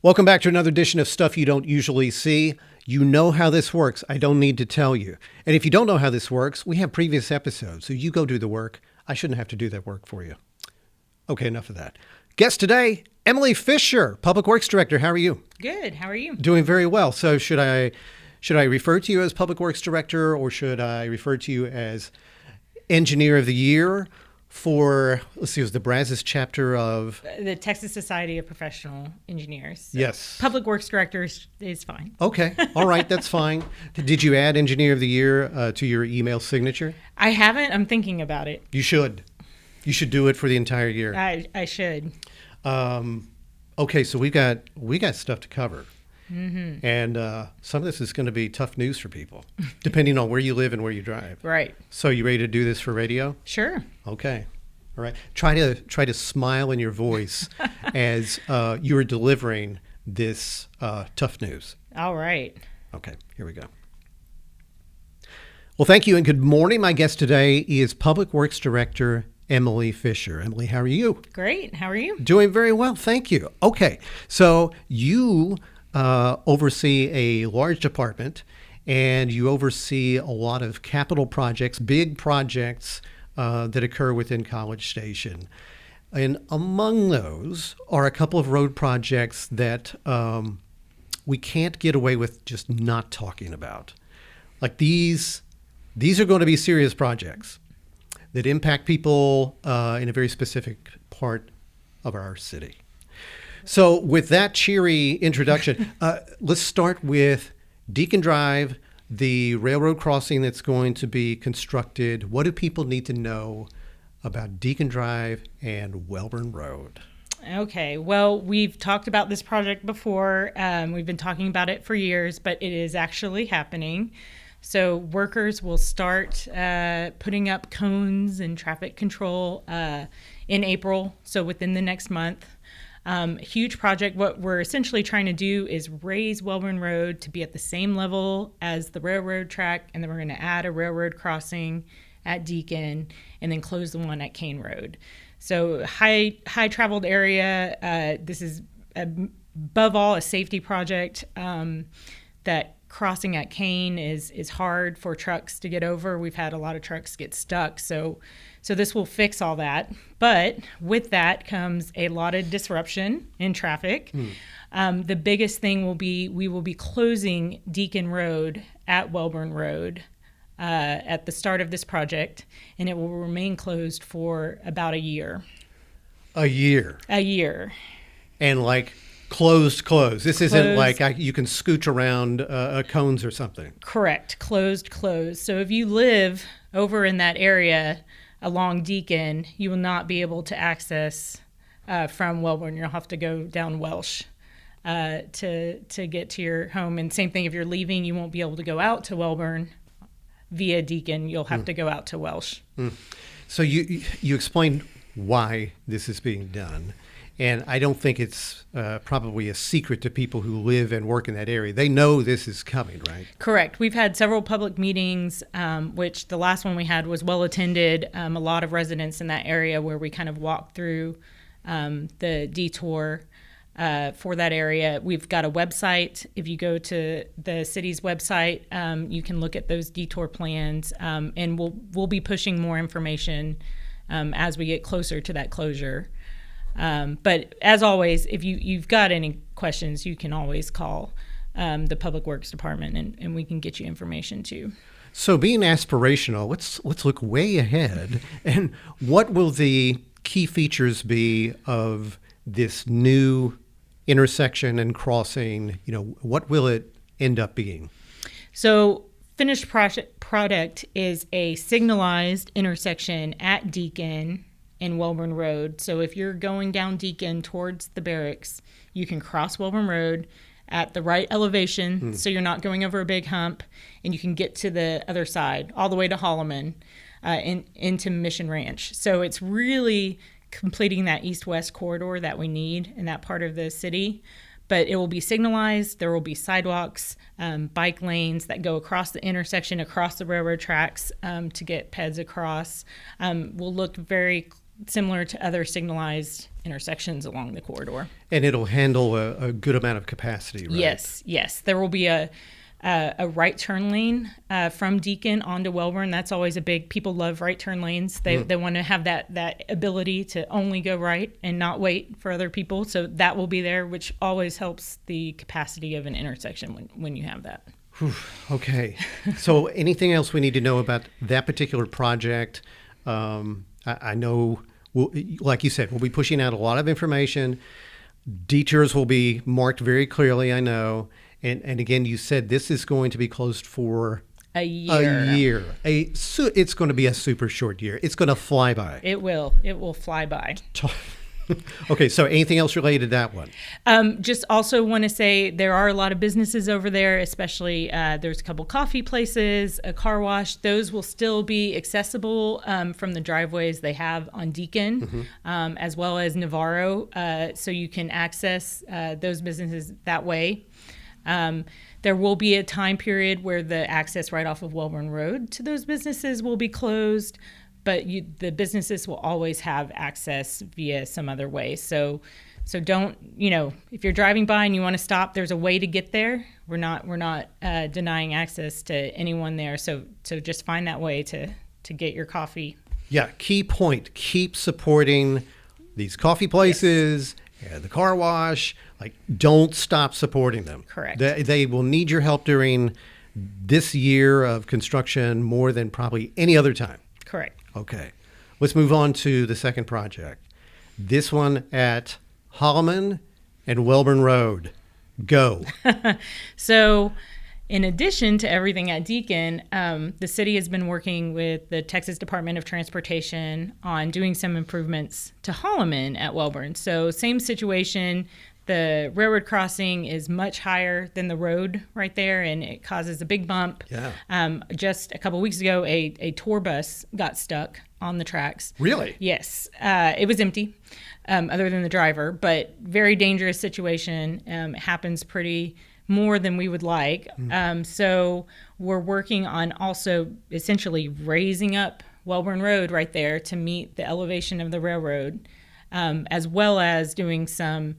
Welcome back to another edition of Stuff You Don't Usually See. You know how this works. I don't need to tell you. And if you don't know how this works, we have previous episodes. So you go do the work. I shouldn't have to do that work for you. Okay, enough of that. Guest today, Emily Fisher, Public Works Director. How are you? Good. How are you? Doing very well. So should I refer to you as Public Works Director, or should I refer to you as Engineer of the Year for, let's see, it was the Brazos chapter of the Texas Society of Professional Engineers. So yes. Public Works Director is fine. Okay. All right. That's fine. Did you add Engineer of the Year to your email signature? I haven't. I'm thinking about it. You should. You should do it for the entire year. I should. Okay. So we got stuff to cover. Mm-hmm. And some of this is going to be tough news for people, depending on where you live and where you drive. Right. So you ready to do this for radio? Sure. Okay. All right. Try to smile in your voice as you are delivering this tough news. All right. Okay. Here we go. Well, thank you and good morning. My guest today is Public Works Director Emily Fisher. Emily, how are you? Great. How are you? Doing very well. Thank you. Okay. So you oversee a large department, and you oversee a lot of capital projects, big projects that occur within College Station. And among those are a couple of road projects that we can't get away with just not talking about. Like these are going to be serious projects that impact people in a very specific part of our city. So with that cheery introduction, let's start with Deakin Drive, the railroad crossing that's going to be constructed. What do people need to know about Deakin Drive and Welborn Road? Okay. Well, we've talked about this project before. We've been talking about it for years, but it is actually happening. So workers will start putting up cones and traffic control in April, so within the next month. Huge project. What we're essentially trying to do is raise Welborn Road to be at the same level as the railroad track, and then we're going to add a railroad crossing at Deakin and then close the one at Kane Road. So high traveled area. This is above all a safety project. That crossing at Kane is hard for trucks to get over. We've had a lot of trucks get stuck. So this will fix all that. But with that comes a lot of disruption in traffic. The biggest thing will be we will be closing Deakin Road at Welborn Road at the start of this project, and it will remain closed for about a year. A year. A year. And like closed. This isn't like you can scooch around cones or something. Correct. Closed. So if you live over in that area along Deakin, you will not be able to access from Welborn. You'll have to go down Welsh to get to your home. And same thing, if you're leaving, you won't be able to go out to Welborn via Deakin. You'll have to go out to Welsh. So you explained why this is being done. And I don't think it's probably a secret to people who live and work in that area. They know this is coming, right? Correct. We've had several public meetings, which the last one we had was well attended. A lot of residents in that area where we kind of walked through the detour for that area. We've got a website. If you go to the city's website, you can look at those detour plans, and we'll be pushing more information as we get closer to that closure. But as always, if you've got any questions, you can always call the Public Works Department, and we can get you information too. So being aspirational, let's look way ahead. And what will the key features be of this new intersection and crossing? What will it end up being? So finished product is a signalized intersection at Deakin and Welborn Road. So if you're going down Deakin towards the barracks, you can cross Welborn Road at the right elevation, so you're not going over a big hump, and you can get to the other side, all the way to Holloman, into Mission Ranch. So it's really completing that east-west corridor that we need in that part of the city. But it will be signalized. There will be sidewalks, bike lanes that go across the intersection, across the railroad tracks to get peds across. Will look very similar to other signalized intersections along the corridor. And it'll handle a good amount of capacity, right? Yes. There will be a right turn lane from Deakin onto Wellborn. That's always a big, people love right turn lanes. They want to have that ability to only go right and not wait for other people. So that will be there, which always helps the capacity of an intersection when you have that. Whew, okay. So anything else we need to know about that particular project? I know, like you said, we'll be pushing out a lot of information. Detours will be marked very clearly, I know. And again, you said this is going to be closed for a year. It's going to be a super short year. It's going to fly by. It will fly by. Okay, so anything else related to that one? Just also want to say there are a lot of businesses over there, especially there's a couple coffee places, a car wash. Those will still be accessible from the driveways they have on Deakin, as well as Navarro, so you can access those businesses that way. There will be a time period where the access right off of Wellborn Road to those businesses will be closed, but the businesses will always have access via some other way. So don't, if you're driving by and you want to stop, there's a way to get there. We're not denying access to anyone there. So just find that way to get your coffee. Yeah, key point. Keep supporting these coffee places, the car wash. Like, don't stop supporting them. Correct. They will need your help during this year of construction more than probably any other time. Correct. Okay. Let's move on to the second project. This one at Holloman and Wellborn Road. Go. So, in addition to everything at Deakin, the city has been working with the Texas Department of Transportation on doing some improvements to Holloman at Wellborn. So, same situation. The railroad crossing is much higher than the road right there, and it causes a big bump. Yeah. Just a couple weeks ago, a tour bus got stuck on the tracks. Really? Yes. It was empty, other than the driver, but very dangerous situation. It happens pretty more than we would like. So we're working on also essentially raising up Wellborn Road right there to meet the elevation of the railroad, as well as doing some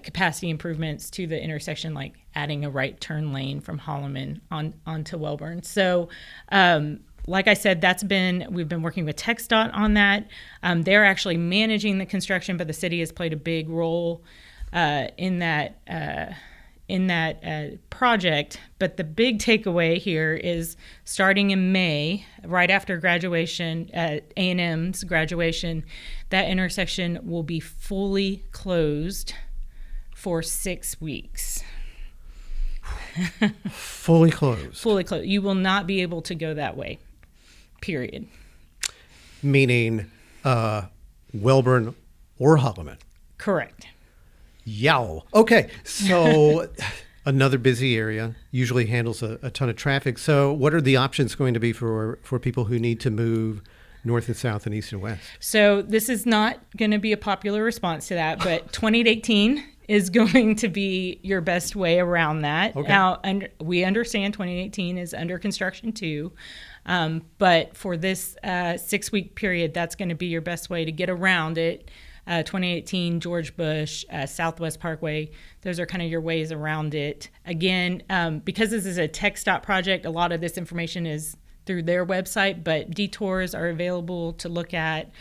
capacity improvements to the intersection, like adding a right turn lane from Holloman onto Wellborn. So, like I said, we've been working with TxDOT on that. They're actually managing the construction, but the city has played a big role in that project. But the big takeaway here is starting in May, right after graduation, A&M's graduation, that intersection will be fully closed for 6 weeks. Fully closed. Fully closed. You will not be able to go that way, period. Meaning Wellborn or Holloman. Correct. Yow. Okay, so another busy area, usually handles a ton of traffic. So what are the options going to be for people who need to move north and south and east and west? So this is not going to be a popular response to that, but 2018 is going to be your best way around that. Okay. Now, we understand 2018 is under construction too, but for this 6-week period, that's going to be your best way to get around it. 2018, George Bush, Southwest Parkway, those are kind of your ways around it. Again, because this is a TxDOT project, a lot of this information is through their website, but detours are available to look at.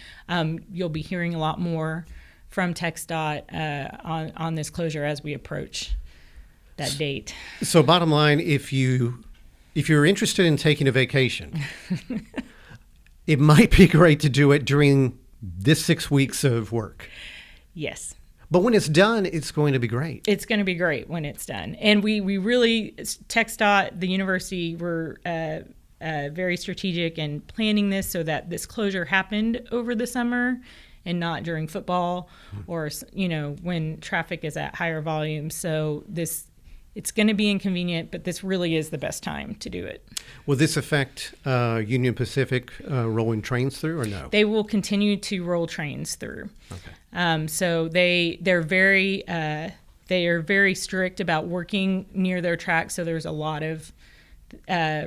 You'll be hearing a lot more from TxDOT on this closure as we approach that date. So bottom line, if you're interested in taking a vacation, it might be great to do it during this 6 weeks of work. Yes. But when it's done, it's going to be great. It's going to be great when it's done. And we really, TxDOT, the university, were very strategic in planning this so that this closure happened over the summer and not during football or, when traffic is at higher volume. So it's going to be inconvenient, but this really is the best time to do it. Will this affect Union Pacific rolling trains through or no? They will continue to roll trains through. Okay. So they are very strict about working near their tracks. So there's a lot of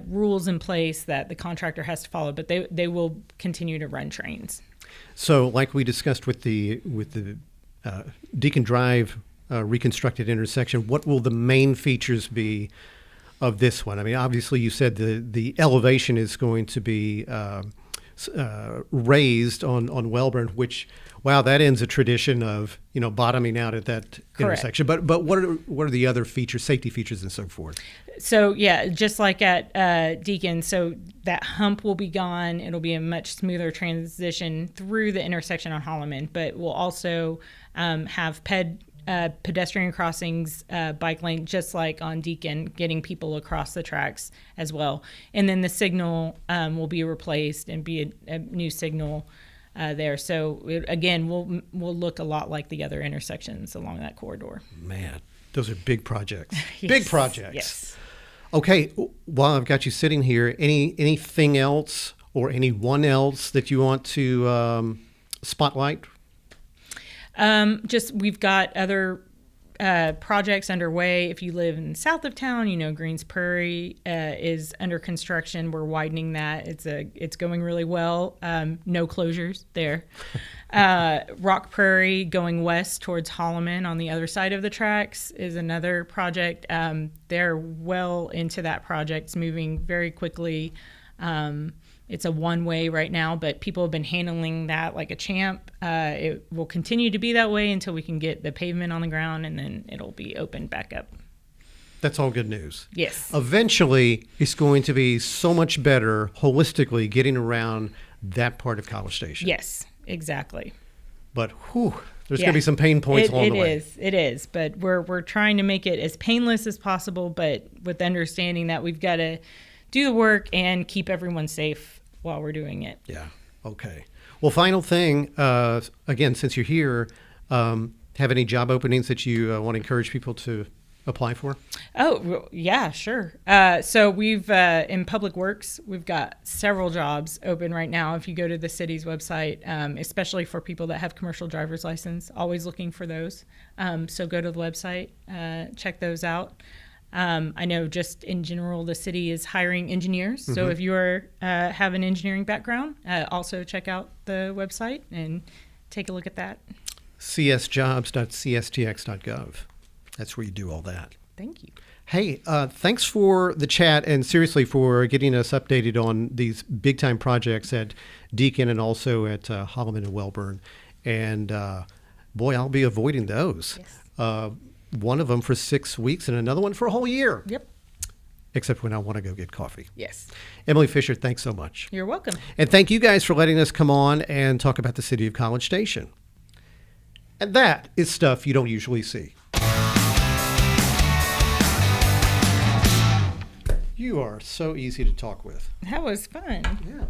rules in place that the contractor has to follow, but they will continue to run trains. So, like we discussed with the Deakin Drive reconstructed intersection, what will the main features be of this one? I mean, obviously, you said the elevation is going to be raised on Welborn, which, wow, that ends a tradition of bottoming out at that intersection. But what are the other features, safety features, and so forth? So yeah, just like at Deakin, so that hump will be gone. It'll be a much smoother transition through the intersection on Holloman, but we'll also have pedestrian crossings, bike lane, just like on Deakin, getting people across the tracks as well. And then the signal will be replaced and be a new signal there. So again, we'll look a lot like the other intersections along that corridor. Man, those are big projects. Yes. Big projects. Yes. Okay, while I've got you sitting here, anything else or anyone else that you want to spotlight? Just we've got other projects underway. If you live in the south of town, Greens Prairie is under construction. We're widening that. It's going really well. No closures there. Rock Prairie going west towards Holloman on the other side of the tracks is another project. They're well into that project. It's moving very quickly. It's a one-way right now, but people have been handling that like a champ. It will continue to be that way until we can get the pavement on the ground, and then it'll be opened back up. That's all good news. Yes. Eventually, it's going to be so much better holistically getting around that part of College Station. Yes, exactly. But there's going to be some pain points along the way. It is. But we're trying to make it as painless as possible, but with understanding that we've got to do the work and keep everyone safe while we're doing it. Yeah. Okay. Well, final thing, again, since you're here, have any job openings that you want to encourage people to apply for? Oh, yeah, sure. So we've, in Public Works, we've got several jobs open right now. If you go to the city's website, especially for people that have commercial driver's license, always looking for those. So go to the website, check those out. I know just in general, the city is hiring engineers. Mm-hmm. So if you have an engineering background, also check out the website and take a look at that. csjobs.cstx.gov. That's where you do all that. Thank you. Hey, thanks for the chat and seriously for getting us updated on these big time projects at Deakin and also at Holloman and Welborn. And boy, I'll be avoiding those. Yes. One of them for 6 weeks and another one for a whole year. Yep. Except when I want to go get coffee. Yes. Emily Fisher, thanks so much. You're welcome. And thank you guys for letting us come on and talk about the city of College Station. And that is stuff you don't usually see. You are so easy to talk with. That was fun. Yeah.